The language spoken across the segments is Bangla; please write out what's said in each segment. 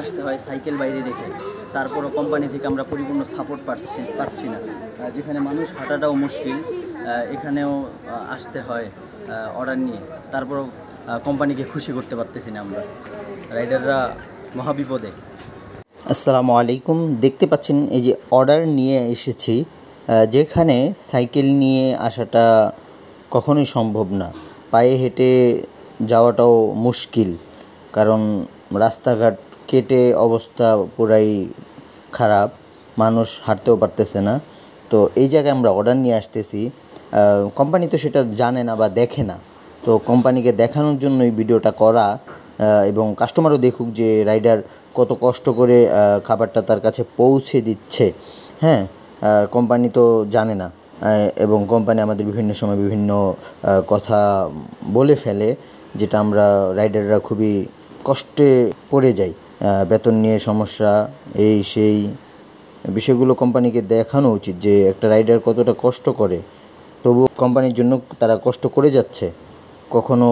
আসতে হয় সাইকেল বাইরে রেখে। তারপরও কোম্পানি থেকে আমরা পরিপূর্ণ সাপোর্ট পাচ্ছি না। যেখানে মানুষ হাঁটাটাও মুশকিল, এখানেও আসতে হয় অর্ডার নিয়ে। তারপরও কোম্পানিকে খুশি করতে পারতেছি না আমরা। রাইডাররা মহাবিপদে। আসসালামু আলাইকুম। দেখতে পাচ্ছেন এই যে অর্ডার নিয়ে এসেছি, যেখানে সাইকেল নিয়ে আসাটা কখনোই সম্ভব না, পায়ে হেঁটে যাওয়াটাও মুশকিল, কারণ রাস্তাঘাট কেটে অবস্থা পুরাই খারাপ, মানুষ হাঁটতেও পারতেছে না। তো এই জায়গায় আমরা অর্ডার নিয়ে আসতেছি, কোম্পানি তো সেটা জানে না বা দেখে না, তো কোম্পানিকে দেখানোর জন্য এই ভিডিওটা করা, এবং কাস্টমারও দেখুক যে রাইডার কত কষ্ট করে খাবারটা তার কাছে পৌঁছে দিচ্ছে। হ্যাঁ, কোম্পানি তো জানে না, এবং কোম্পানি আমাদের বিভিন্ন সময় বিভিন্ন কথা বলে ফেলে, যেটা আমরা রাইডাররা খুবই কষ্টে পড়ে যাই। বেতন নিয়ে সমস্যা, এই সেই বিষয়গুলো কোম্পানিকে দেখানো উচিত যে একটা রাইডার কতটা কষ্ট করে, তবু কোম্পানির জন্য তারা কষ্ট করে যাচ্ছে, কখনো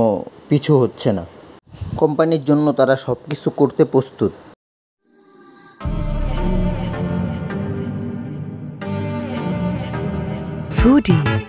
পিছু হচ্ছে না। কোম্পানির জন্য তারা সব কিছু করতে প্রস্তুত। Foodie